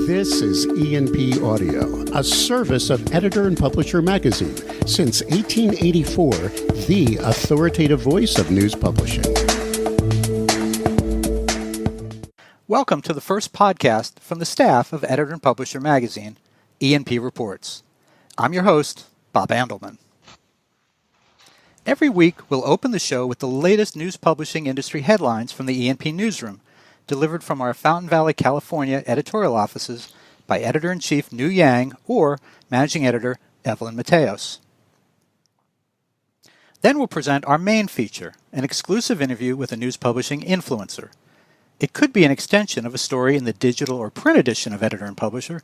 This is E&P Audio, a service of Editor and Publisher Magazine. Since 1884, the authoritative voice of news publishing. Welcome to the first podcast from the staff of Editor and Publisher Magazine, E&P Reports. I'm your host, Bob Andelman. Every week, we'll open the show with the latest news publishing industry headlines from the E&P newsroom, delivered from our Fountain Valley, California editorial offices by Editor-in-Chief Nu Yang or Managing Editor Evelyn Mateos. Then we'll present our main feature, an exclusive interview with a news publishing influencer. It could be an extension of a story in the digital or print edition of Editor and Publisher,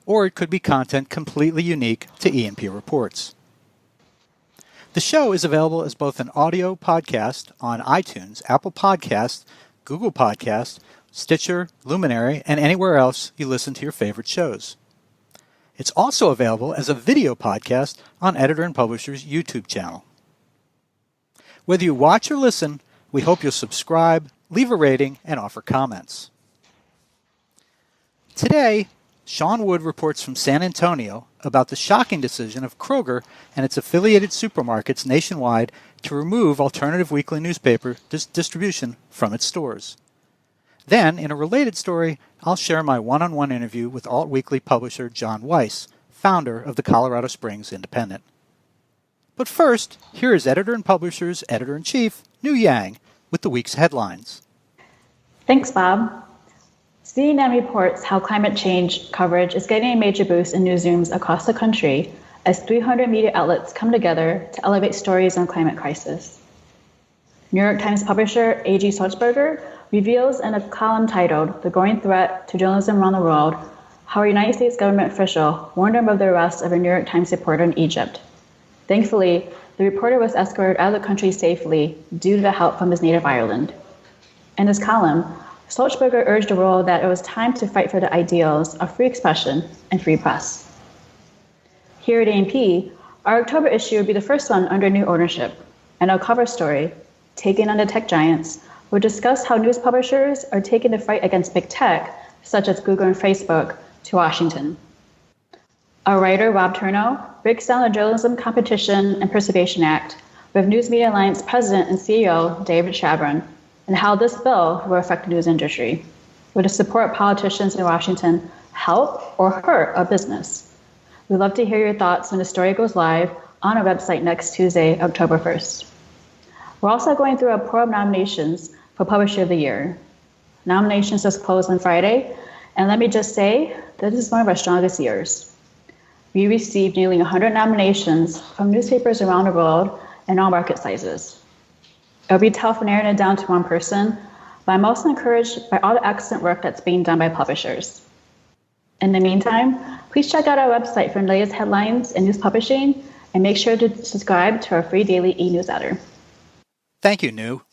or it could be content completely unique to E&P Reports. The show is available as both an audio podcast on iTunes, Apple Podcasts, Google Podcasts, Stitcher, Luminary, and anywhere else you listen to your favorite shows. It's also available as a video podcast on Editor and Publisher's YouTube channel. Whether you watch or listen, we hope you'll subscribe, leave a rating, and offer comments. Today, Sean Wood reports from San Antonio about the shocking decision of Kroger and its affiliated supermarkets nationwide to remove alternative weekly newspaper distribution from its stores. Then, in a related story, I'll share my one-on-one interview with alt-weekly publisher John Weiss, founder of the Colorado Springs Independent. But first, here is Editor and Publisher's Editor-in-Chief, Nu Yang, with the week's headlines. Thanks, Bob. CNN reports how climate change coverage is getting a major boost in newsrooms across the country as 300 media outlets come together to elevate stories on climate crisis. New York Times publisher A.G. Sulzberger reveals in a column titled "The Growing Threat to Journalism Around the World" how a United States government official warned him of the arrest of a New York Times reporter in Egypt. Thankfully, the reporter was escorted out of the country safely due to the help from his native Ireland. In his column, Sulzberger urged the world that it was time to fight for the ideals of free expression and free press. Here at A&P, our October issue will be the first one under new ownership, and our cover story, Taking on the Tech Giants, will discuss how news publishers are taking the fight against big tech, such as Google and Facebook, to Washington. Our writer, Rob Turno, breaks down the Journalism Competition and Preservation Act with News Media Alliance President and CEO David Chabron, and how this bill will affect the news industry. Will it support politicians in Washington help or hurt our business? We'd love to hear your thoughts when the story goes live on our website next Tuesday, October 1st. We're also going through a pool of nominations for Publisher of the Year. Nominations just closed on Friday, and let me just say, this is one of our strongest years. We received nearly 100 nominations from newspapers around the world in all market sizes. It'll be tough narrowing it down to one person, but I'm also encouraged by all the excellent work that's being done by publishers. In the meantime, please check out our website for the latest headlines in news publishing, and make sure to subscribe to our free daily e-newsletter. Thank you, Nu.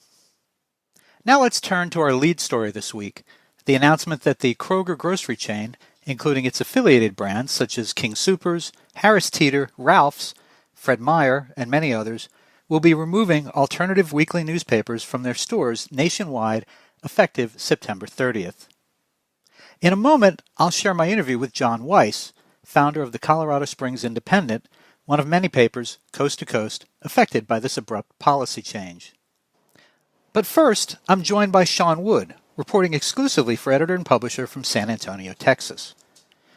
Now let's turn to our lead story this week, the announcement that the Kroger grocery chain, including its affiliated brands such as King Soopers, Harris Teeter, Ralph's, Fred Meyer, and many others, will be removing alternative weekly newspapers from their stores nationwide effective September 30th. In a moment, I'll share my interview with John Weiss, founder of the Colorado Springs Independent, one of many papers, coast to coast, affected by this abrupt policy change. But first, I'm joined by Sean Wood, reporting exclusively for Editor and Publisher from San Antonio, Texas.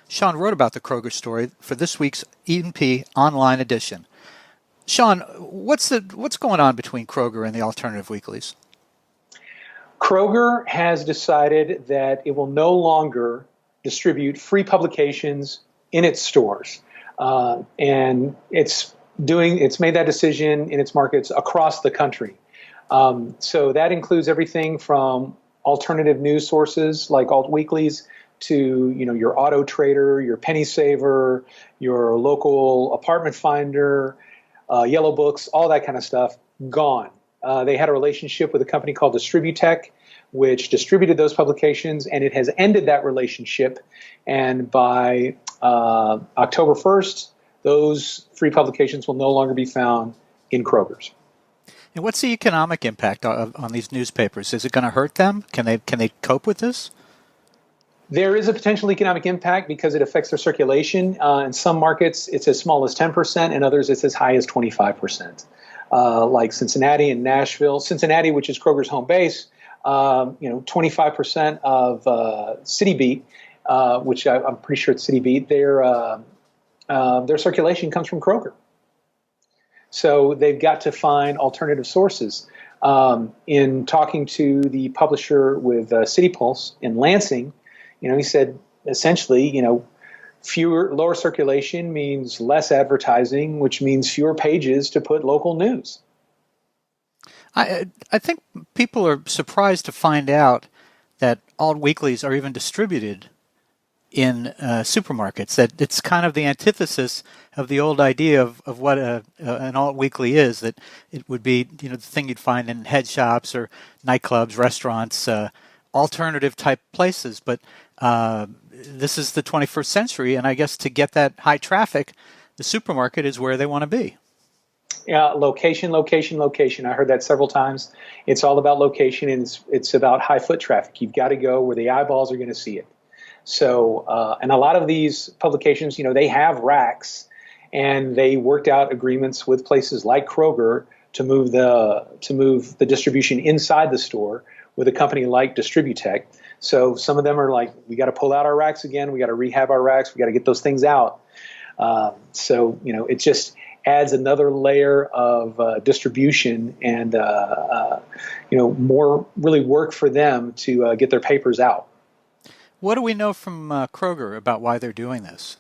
Sean wrote about the Kroger story for this week's E&P online edition. Sean, what's going on between Kroger and the alternative weeklies? Kroger has decided that it will no longer distribute free publications in its stores. And it's made that decision in its markets across the country. So that includes everything from alternative news sources like alt-weeklies to, your auto trader, your penny saver, your local apartment finder, yellow books, all that kind of stuff, gone. They had a relationship with a company called Distributech, which distributed those publications, and it has ended that relationship. And by October 1st, those free publications will no longer be found in Kroger's. And what's the economic impact on these newspapers? Is it going to hurt them? Can they cope with this? There is a potential economic impact because it affects their circulation. In some markets, it's as small as 10%, and others it's as high as 25%. Like Cincinnati and Nashville. Cincinnati, which is Kroger's home base, 25% of City Beat, which I'm pretty sure it's City Beat, their circulation comes from Kroger. So they've got to find alternative sources. In talking to the publisher with City Pulse in Lansing, he said essentially, lower circulation means less advertising, which means fewer pages to put local news. I think people are surprised to find out that alt-weeklies are even distributed in supermarkets. That it's kind of the antithesis of the old idea of what an alt-weekly is, that it would be the thing you'd find in head shops or nightclubs, restaurants, alternative type places. But this is the 21st century, and I guess to get that high traffic, the supermarket is where they want to be. Yeah, location. I heard that several times. It's all about location, and it's about high foot traffic. You've got to go where the eyeballs are going to see it. So, and a lot of these publications, they have racks, and they worked out agreements with places like Kroger to move the distribution inside the store with a company like Distributech. So some of them are like, we got to pull out our racks again. We got to rehab our racks. We got to get those things out. So it just adds another layer of distribution and more really work for them to get their papers out. What do we know from Kroger about why they're doing this?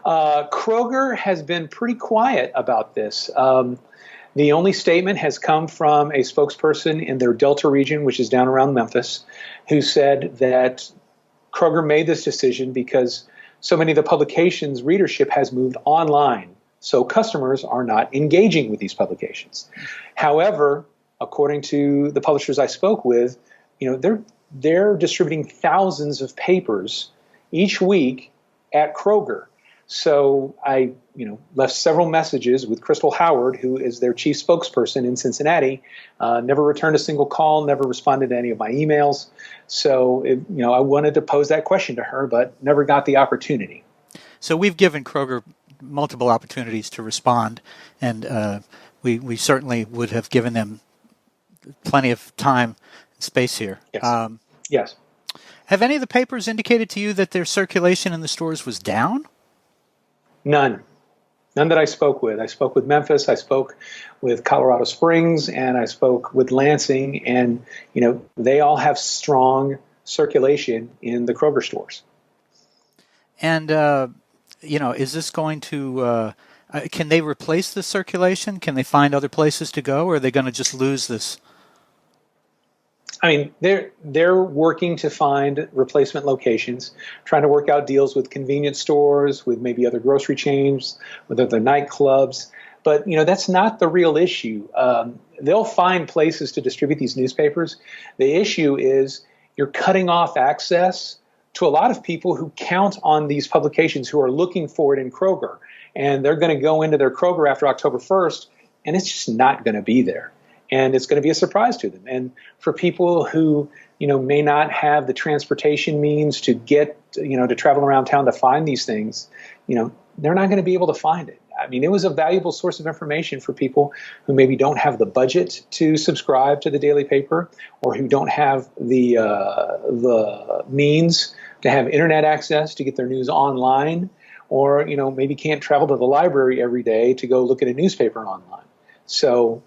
Kroger has been pretty quiet about this. The only statement has come from a spokesperson in their Delta region, which is down around Memphis, who said that Kroger made this decision because so many of the publications' readership has moved online, so customers are not engaging with these publications. However, according to the publishers I spoke with, they're distributing thousands of papers each week at Kroger. So I, left several messages with Crystal Howard, who is their chief spokesperson in Cincinnati. Never returned a single call, never responded to any of my emails. So, I wanted to pose that question to her, but never got the opportunity. So we've given Kroger multiple opportunities to respond, and we certainly would have given them plenty of time and space here. Yes. Yes. Have any of the papers indicated to you that their circulation in the stores was down? None that I spoke with. I spoke with Memphis, I spoke with Colorado Springs, and I spoke with Lansing, and, they all have strong circulation in the Kroger stores. And, is this going to, can they replace the circulation? Can they find other places to go, or are they going to just lose this? I mean, they're working to find replacement locations, trying to work out deals with convenience stores, with maybe other grocery chains, with other nightclubs. But, that's not the real issue. They'll find places to distribute these newspapers. The issue is you're cutting off access to a lot of people who count on these publications, who are looking for it in Kroger. And they're going to go into their Kroger after October 1st, and it's just not going to be there. And it's going to be a surprise to them. And for people who, may not have the transportation means to get, to travel around town to find these things, they're not going to be able to find it. I mean, it was a valuable source of information for people who maybe don't have the budget to subscribe to the daily paper, or who don't have the means to have internet access to get their news online, or, maybe can't travel to the library every day to go look at a newspaper online. So,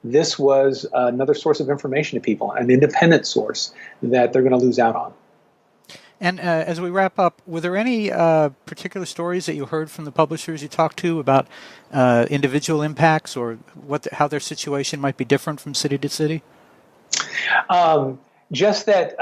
this was another source of information to people, an independent source that they're going to lose out on. And as we wrap up, were there any particular stories that you heard from the publishers you talked to about individual impacts, or how their situation might be different from city to city? Just that,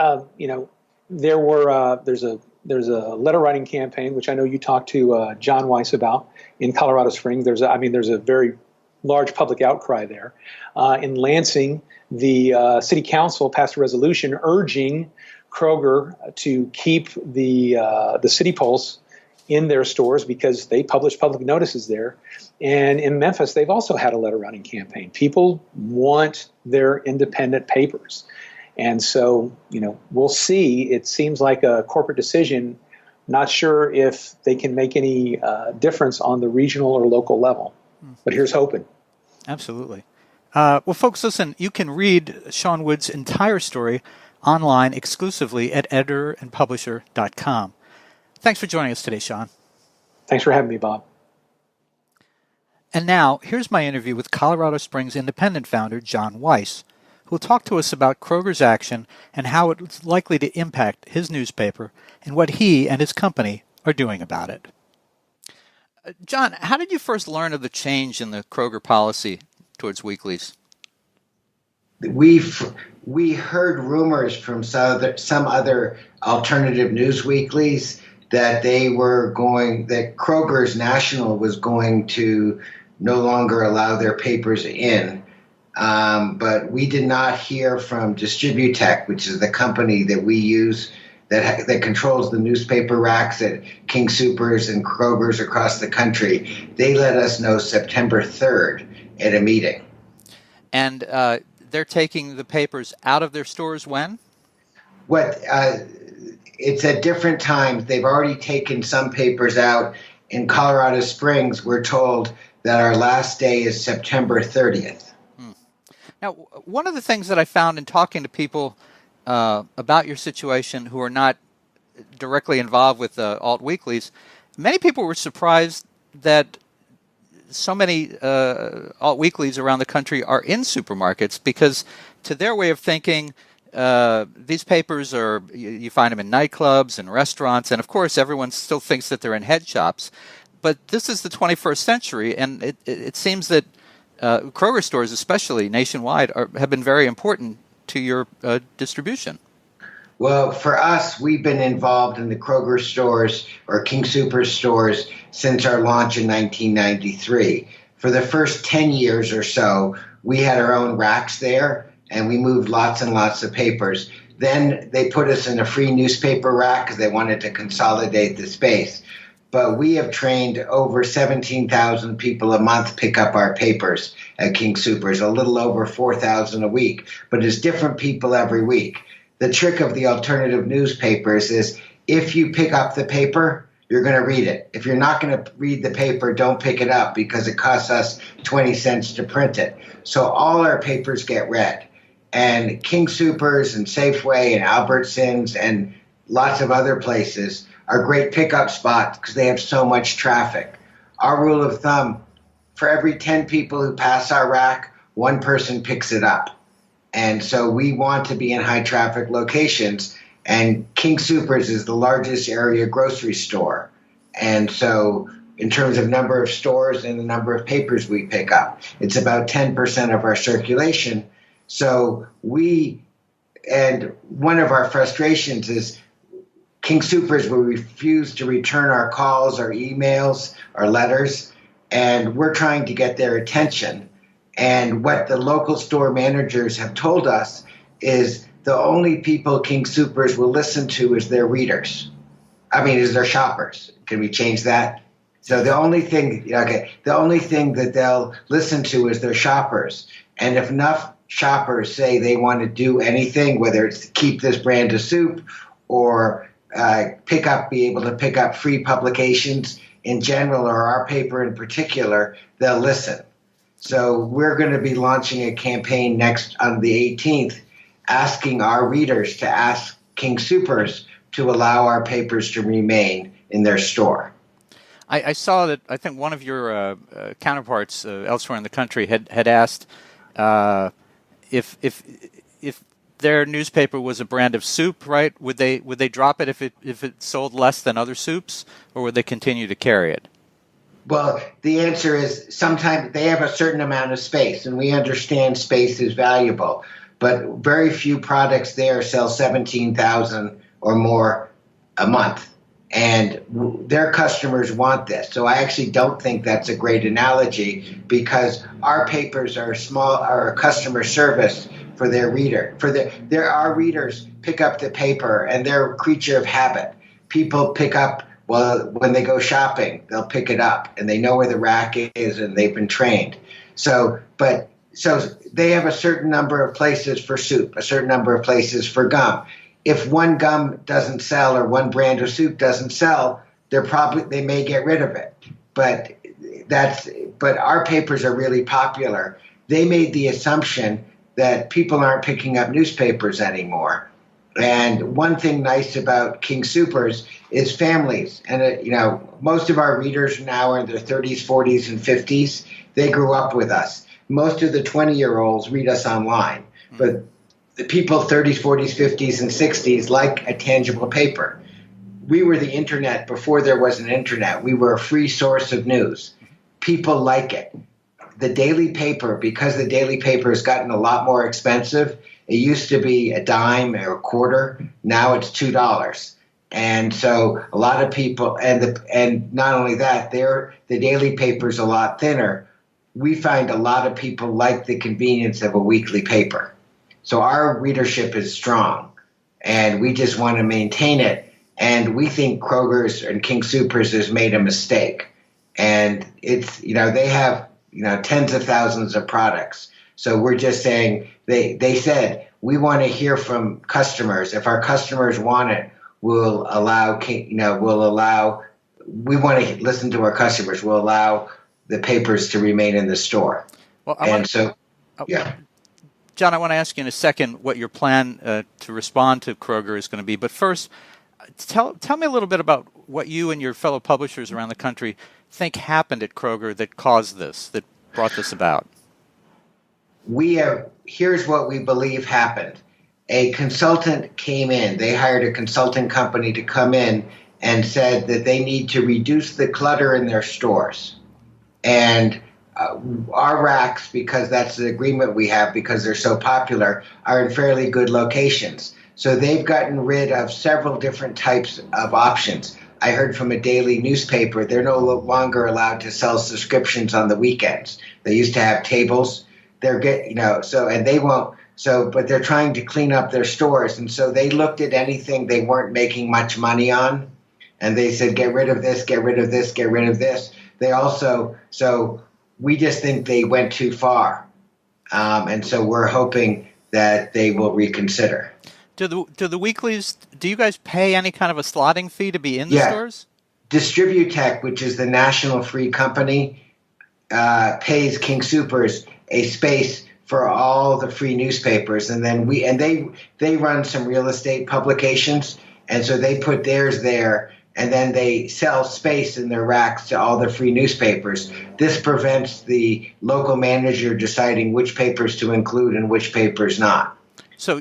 there's a letter writing campaign, which I know you talked to John Weiss about in Colorado Springs. There's a very large public outcry there. In Lansing, the city council passed a resolution urging Kroger to keep the City Pulse in their stores because they publish public notices there. And in Memphis, they've also had a letter writing campaign. People want their independent papers. And so, we'll see. It seems like a corporate decision. Not sure if they can make any difference on the regional or local level, but here's hoping. Absolutely. Well, folks, listen, you can read Sean Wood's entire story online exclusively at editorandpublisher.com. Thanks for joining us today, Sean. Thanks for having me, Bob. And now, here's my interview with Colorado Springs Independent founder John Weiss, who will talk to us about Kroger's action and how it's likely to impact his newspaper and what he and his company are doing about it. John, how did you first learn of the change in the Kroger policy towards weeklies? We heard rumors from some other alternative news weeklies that that Kroger's National was going to no longer allow their papers in. But we did not hear from Distributech, which is the company that we use that controls the newspaper racks at King Soopers and Kroger's across the country. They let us know September 3rd at a meeting. And they're taking the papers out of their stores when? It's at different times. They've already taken some papers out. In Colorado Springs, we're told that our last day is September 30th. Now, one of the things that I found in talking to people about your situation who are not directly involved with alt-weeklies, many people were surprised that so many alt-weeklies around the country are in supermarkets, because to their way of thinking, these papers are, you find them in nightclubs and restaurants, and of course everyone still thinks that they're in head shops. But this is the 21st century, and it seems that Kroger stores, especially nationwide, have been very important to your distribution. Well, for us, we've been involved in the Kroger stores or King Soopers stores since our launch in 1993. For the first 10 years or so, we had our own racks there, and we moved lots and lots of papers. Then they put us in a free newspaper rack because they wanted to consolidate the space. But we have trained over 17,000 people a month pick up our papers at King Soopers, a little over 4,000 a week. But it's different people every week. The trick of the alternative newspapers is if you pick up the paper, you're going to read it. If you're not going to read the paper, don't pick it up because it costs us 20 cents to print it. So all our papers get read. And King Soopers and Safeway and Albertsons and lots of other places are great pickup spots because they have so much traffic. Our rule of thumb, for every 10 people who pass our rack, one person picks it up. And so we want to be in high traffic locations, and King Soopers is the largest area grocery store. And so in terms of number of stores and the number of papers we pick up, it's about 10% of our circulation. So and one of our frustrations is King Soopers will refuse to return our calls, our emails, our letters, and we're trying to get their attention. And what the local store managers have told us is the only people King Soopers will listen to is their readers. Is their shoppers. Can we change that? So the only thing that they'll listen to is their shoppers. And if enough shoppers say they want to do anything, whether it's keep this brand of soup or be able to pick up free publications in general or our paper in particular, they'll listen. So we're going to be launching a campaign next on the 18th, asking our readers to ask King Soopers to allow our papers to remain in their store. I saw that I think one of your counterparts elsewhere in the country had asked if their newspaper was a brand of soup, right? Would they drop it if it sold less than other soups, or would they continue to carry it? Well, the answer is sometimes they have a certain amount of space, and we understand space is valuable, but very few products there sell 17,000 or more a month, and their customers want this. So I actually don't think that's a great analogy because our papers are a customer service for their reader. Our readers pick up the paper, and they're a creature of habit. People pick up. Well, when they go shopping, they'll pick it up, and they know where the rack is, and they've been trained. So, but so they have a certain number of places for soup, a certain number of places for gum. If one gum doesn't sell or one brand of soup doesn't sell, they may get rid of it. But our papers are really popular. They made the assumption that people aren't picking up newspapers anymore. And one thing nice about King Soopers is families. And, most of our readers now are in their 30s, 40s, and 50s. They grew up with us. Most of the 20-year-olds read us online. But the people 30s, 40s, 50s, and 60s like a tangible paper. We were the internet before there was an internet. We were a free source of news. People like it. The daily paper, because the daily paper has gotten a lot more expensive, it used to be a dime or a quarter. Now it's $2. And so a lot of people, and not only that, the daily paper is a lot thinner. We find a lot of people like the convenience of a weekly paper. So our readership is strong, and we just want to maintain it. And we think Kroger's and King Soopers has made a mistake. And it's, they have, tens of thousands of products. So we're just saying, they said, we want to hear from customers. If our customers want it, we want to listen to our customers. We'll allow the papers to remain in the store. Well, yeah. John, I want to ask you in a second what your plan to respond to Kroger is going to be. But first, tell me a little bit about what you and your fellow publishers around the country think happened at Kroger that caused this, that brought this about. Here's what we believe happened. A consultant came in. They hired a consulting company to come in and said that they need to reduce the clutter in their stores. And our racks, because that's the agreement we have, because they're so popular, are in fairly good locations. So they've gotten rid of several different types of options. I heard from a daily newspaper, they're no longer allowed to sell subscriptions on the weekends. They used to have tables. But they're trying to clean up their stores. And so they looked at anything they weren't making much money on. And they said, get rid of this, get rid of this, get rid of this. So we just think they went too far. And so we're hoping that they will reconsider. Do the weeklies, do you guys pay any kind of a slotting fee to be in the stores? Distributech, which is the national free company, pays King Soopers a space for all the free newspapers. And then they run some real estate publications. And so they put theirs there, and then they sell space in their racks to all the free newspapers. This prevents the local manager deciding which papers to include and which papers not. So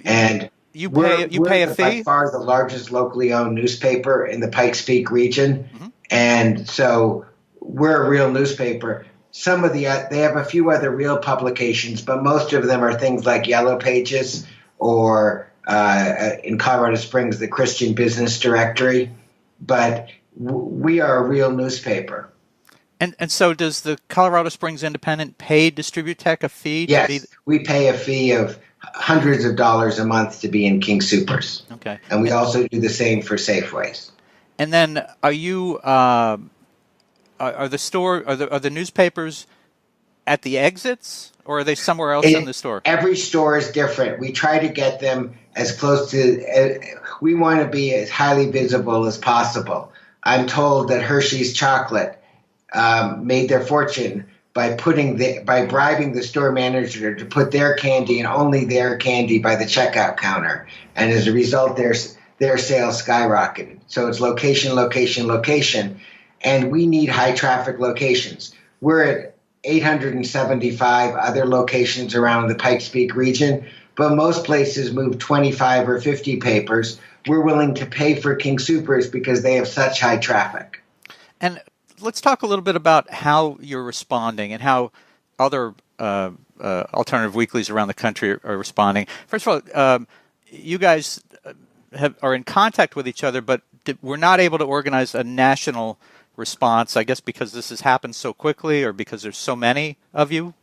you pay a fee? By far the largest locally owned newspaper in the Pikes Peak region. Mm-hmm. And so we're a real newspaper. They have a few other real publications, but most of them are things like Yellow Pages or in Colorado Springs, the Christian Business Directory. But we are a real newspaper. And so does the Colorado Springs Independent pay Distributech a fee? Yes, we pay a fee of hundreds of dollars a month to be in King Soopers. Okay. And we also do the same for Safeways. And then are you are the newspapers at the exits, or are they somewhere else in the store? Every store is different. We try to get them as close to we want to be as highly visible as possible. I'm told that Hershey's Chocolate made their fortune by bribing the store manager to put their candy and only their candy by the checkout counter. And as a result, their sales skyrocketed. So it's location, location, location. And we need high traffic locations. We're at 875 other locations around the Pikes Peak region, but most places move 25 or 50 papers. We're willing to pay for King Soopers because they have such high traffic. And let's talk a little bit about how you're responding and how other alternative weeklies around the country are responding. First of all, you guys are in contact with each other, but we're not able to organize a national response, I guess because this has happened so quickly or because there's so many of you?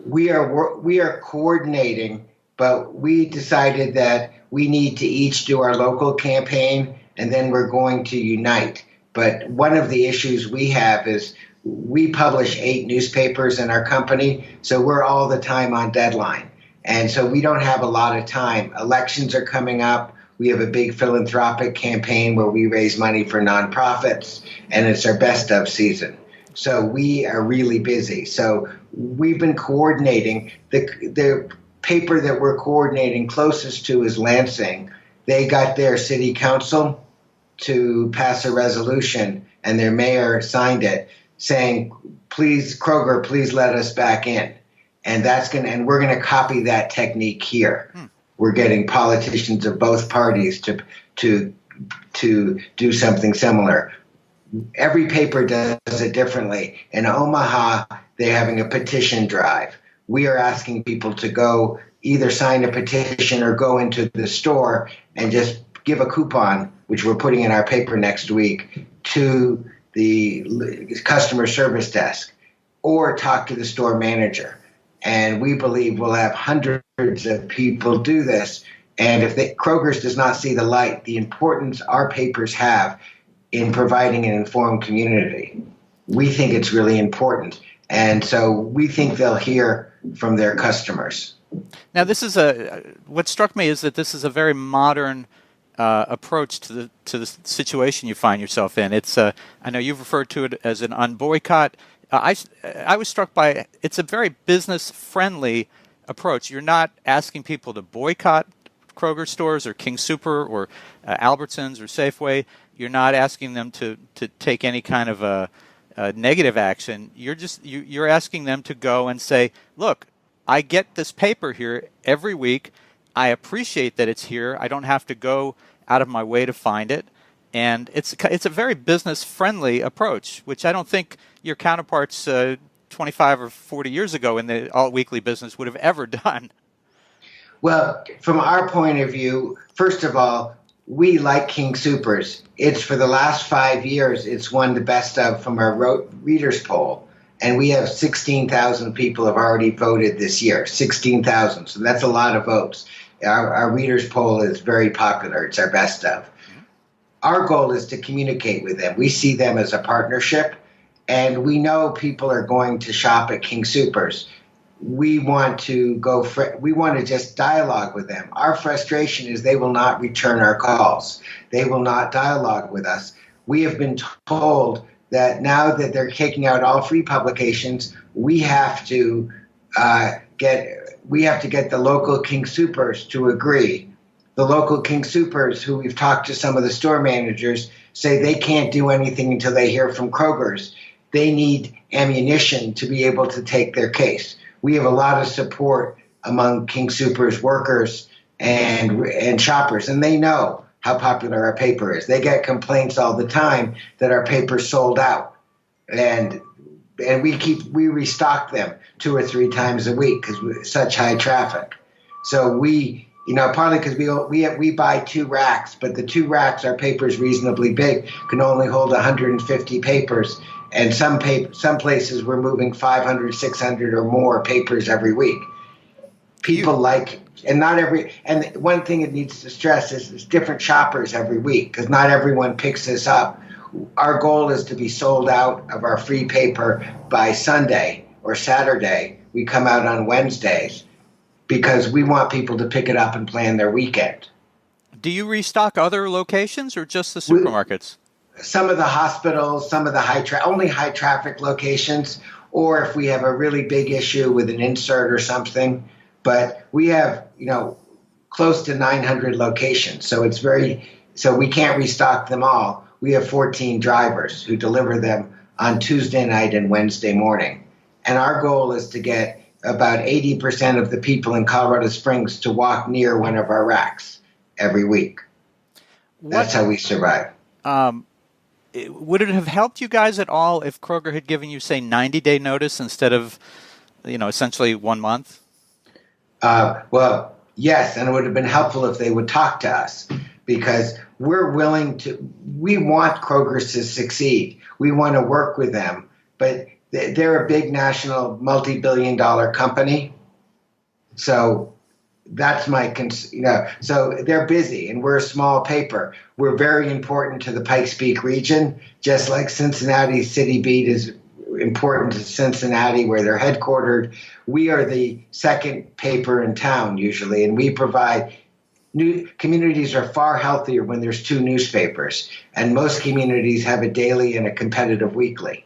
We are coordinating, but we decided that we need to each do our local campaign, and then we're going to unite. But one of the issues we have is we publish 8 newspapers in our company, so we're all the time on deadline. And so we don't have a lot of time. Elections are coming up. We have a big philanthropic campaign where we raise money for nonprofits, and it's our best of season. So we are really busy. So we've been coordinating. The paper that we're coordinating closest to is Lansing. They got their city council to pass a resolution, and their mayor signed it saying, please, Kroger, please let us back in. And we're going to copy that technique here. We're getting politicians of both parties to do something similar. Every paper does it differently. In Omaha, they're having a petition drive. We are asking people to go either sign a petition or go into the store and just give a coupon, which we're putting in our paper next week, to the customer service desk or talk to the store manager. And we believe we'll have hundreds of people do this. And if Kroger's does not see the light, the importance our papers have in providing an informed community, we think it's really important. And so we think they'll hear from their customers. Now, what struck me is that this is a very modern approach to the situation you find yourself in. It's I know you've referred to it as an unboycott. I was struck by it's a very business-friendly approach. You're not asking people to boycott Kroger stores or King Super or Albertsons or Safeway. You're not asking them to take any kind of a negative action. You're asking them to go and say, look, I get this paper here every week. I appreciate that it's here. I don't have to go out of my way to find it. And it's a very business-friendly approach, which I don't think your counterparts 25 or 40 years ago in the alt-weekly business would have ever done. Well, from our point of view, first of all, we like King Supers. It's for the last 5 years, it's won the best of from our readers poll. And we have 16,000 people have already voted this year, 16,000. So that's a lot of votes. Our readers poll is very popular. It's our best of. Our goal is to communicate with them. We see them as a partnership, and we know people are going to shop at King Supers. We want to just dialogue with them. Our frustration is they will not return our calls. They will not dialogue with us. We have been told that now that they're taking out all free publications, we have to get the local King Supers to agree. The local King Supers, who we've talked to some of the store managers, say they can't do anything until they hear from Kroger's. They need ammunition to be able to take their case. We have a lot of support among King Supers workers and shoppers, and they know how popular our paper is. They get complaints all the time that our paper's sold out, and we restock them 2 or 3 times a week because we're such high traffic. So partly because we buy 2 racks, but the 2 racks, our paper is reasonably big, can only hold 150 papers. And some places we're moving 500, 600 or more papers every week. And one thing it needs to stress is there's different shoppers every week because not everyone picks this up. Our goal is to be sold out of our free paper by Sunday or Saturday. We come out on Wednesdays because we want people to pick it up and plan their weekend. Do you restock other locations or just the supermarkets? Some of the hospitals, some of the only high traffic locations, or if we have a really big issue with an insert or something. But we have, close to 900 locations. So we can't restock them all. We have 14 drivers who deliver them on Tuesday night and Wednesday morning. And our goal is to get about 80% of the people in Colorado Springs to walk near one of our racks every week. That's how we survive. Would it have helped you guys at all if Kroger had given you, say, 90-day notice instead of, essentially 1 month? Well, yes, and it would have been helpful if they would talk to us because we want Kroger's to succeed. We want to work with them, but they're a big national multi-billion-dollar company. So that's so they're busy and we're a small paper. We're very important to the Pikes Peak region, just like Cincinnati City Beat is important to Cincinnati, where they're headquartered. We are the second paper in town usually, and we provide new communities are far healthier when there's two newspapers, and most communities have a daily and a competitive weekly.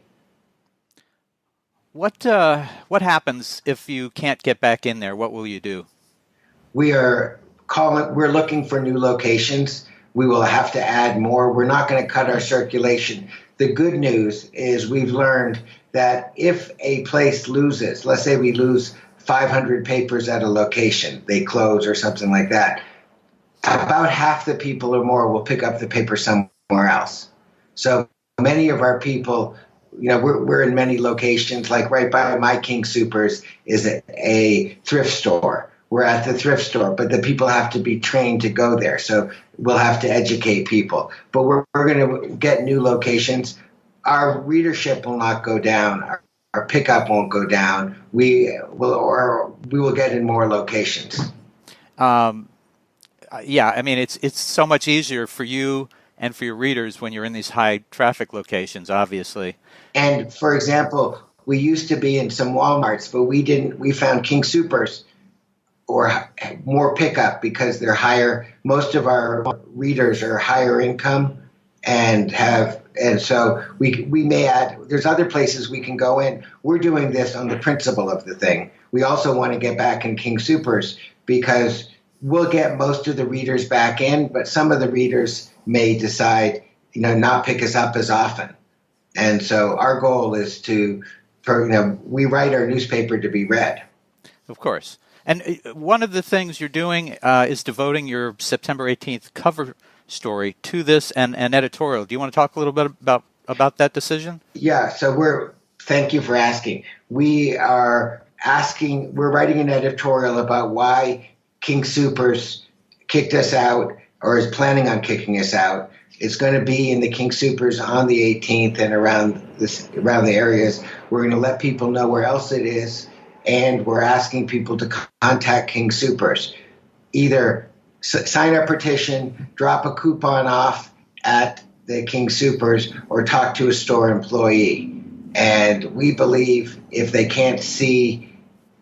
What happens if you can't get back in there? What will you do? We're looking for new locations. We will have to add more. We're not going to cut our circulation. The good news is we've learned that if a place loses, let's say we lose 500 papers at a location, they close or something like that, about half the people or more will pick up the paper somewhere else. So many of our people, we're in many locations, like right by my King Soopers is a thrift store. We're at the thrift store, but the people have to be trained to go there. So we'll have to educate people. But we're going to get new locations. Our readership will not go down. Our pickup won't go down. We will get in more locations. Yeah, I mean, it's so much easier for you and for your readers when you're in these high traffic locations, obviously. And for example, we used to be in some Walmarts, but we found King Soopers or more pickup because they're higher. Most of our readers are higher income and so we may add, there's other places we can go in. We're doing this on the principle of the thing. We also want to get back in King Soopers because we'll get most of the readers back in, but some of the readers may decide, not pick us up as often. And so our goal is we write our newspaper to be read. Of course. And one of the things you're doing is devoting your September 18th cover story to this and editorial. Do you want to talk a little bit about that decision? Yeah, so thank you for asking. We're writing an editorial about why King Soopers kicked us out or is planning on kicking us out. It's going to be in the King Soopers on the 18th and around the areas. We're going to let people know where else it is, and we're asking people to contact King Soopers. Either sign a petition, drop a coupon off at the King Soopers, or talk to a store employee. And we believe if they can't see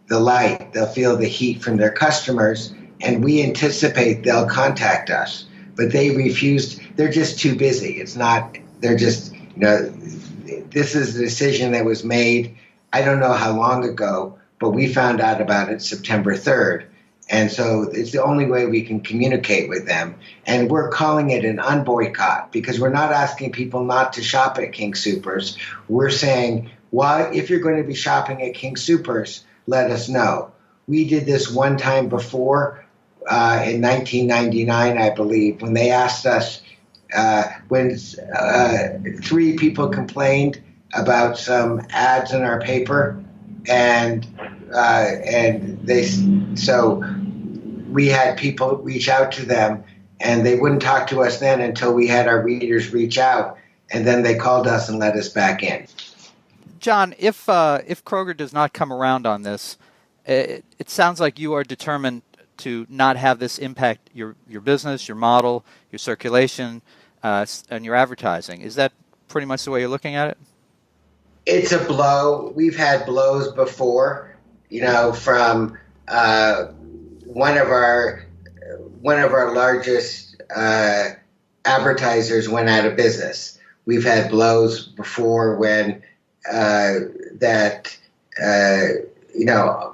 the light, they'll feel the heat from their customers, and we anticipate they'll contact us. But they refused. They're just too busy. They're just, this is a decision that was made, I don't know how long ago, but we found out about it September 3rd. And so it's the only way we can communicate with them. And we're calling it an unboycott because we're not asking people not to shop at King Soopers. We're saying, if you're going to be shopping at King Soopers, let us know. We did this one time before in 1999, I believe, when they asked us, when 3 people complained about some ads in our paper, and we had people reach out to them, and they wouldn't talk to us then until we had our readers reach out, and then they called us and let us back in. John, if Kroger does not come around on this, it sounds like you are determined to not have this impact your business, your model, your circulation, and your advertising. Is that pretty much the way you're looking at it? It's a blow. We've had blows before, from one of our largest advertisers went out of business. We've had blows before when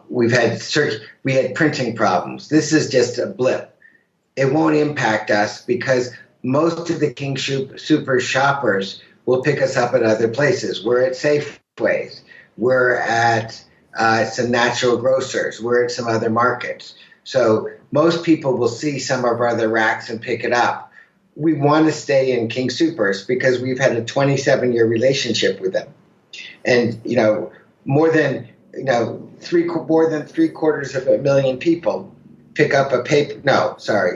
we had printing problems. This is just a blip. It won't impact us because most of the King Soopers shoppers will pick us up at other places. We're at Safeways. We're at some natural grocers. We're at some other markets. So most people will see some of our other racks and pick it up. We want to stay in King Soopers because we've had a 27-year relationship with them. And, more than 750,000 people pick up a paper.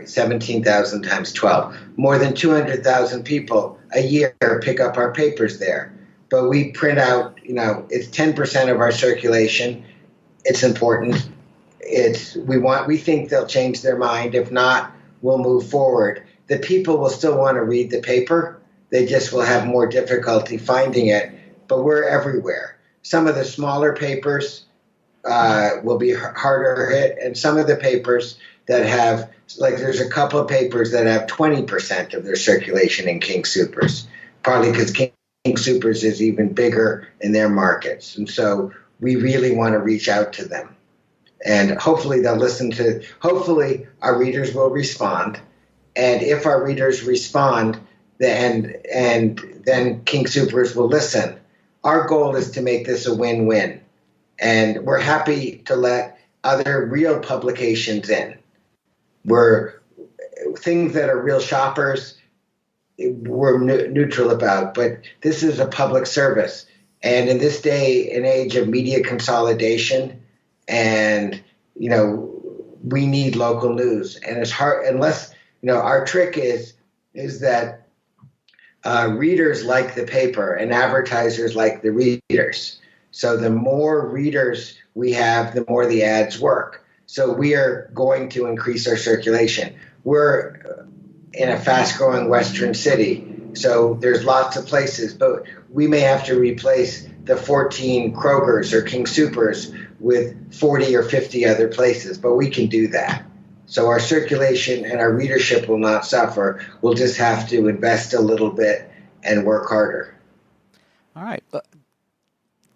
17,000 times 12. More than 200,000 people a year pick up our papers there. But we print out, it's 10% of our circulation. It's important. We think they'll change their mind. If not, we'll move forward. The people will still want to read the paper. They just will have more difficulty finding it. But we're everywhere. some of the smaller papers will be harder hit, and some of the papers that have, like there's a couple of papers that have 20% of their circulation in King Supers, partly because King Supers is even bigger in their markets. And so we really want to reach out to them. And hopefully they'll hopefully our readers will respond. And if our readers respond, then King Supers will listen. Our goal is to make this a win-win. And we're happy to let other real publications in. We're things that are real shoppers, we're neutral about, but this is a public service. And in this day and age of media consolidation, and, we need local news. And it's hard, unless, our trick is that readers like the paper and advertisers like the readers. So the more readers we have, the more the ads work. So we are going to increase our circulation. We're in a fast-growing Western city, so there's lots of places, but we may have to replace the 14 Krogers or King Supers with 40 or 50 other places, but we can do that. So our circulation and our readership will not suffer. We'll just have to invest a little bit and work harder. All right.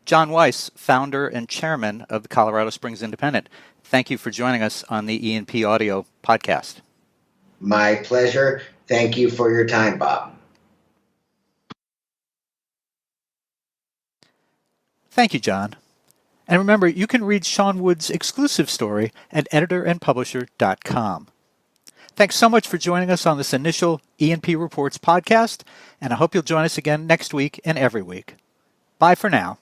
John Weiss, founder and chairman of the Colorado Springs Independent, thank you for joining us on the E&P Audio podcast. My pleasure. Thank you for your time, Bob. Thank you, John. And remember, you can read Sean Wood's exclusive story at editorandpublisher.com. Thanks so much for joining us on this initial E&P Reports podcast, and I hope you'll join us again next week and every week. Bye for now.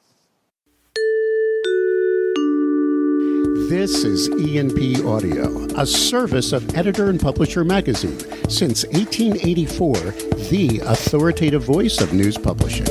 This is E&P Audio, a service of Editor and Publisher Magazine. Since 1884, the authoritative voice of news publishing.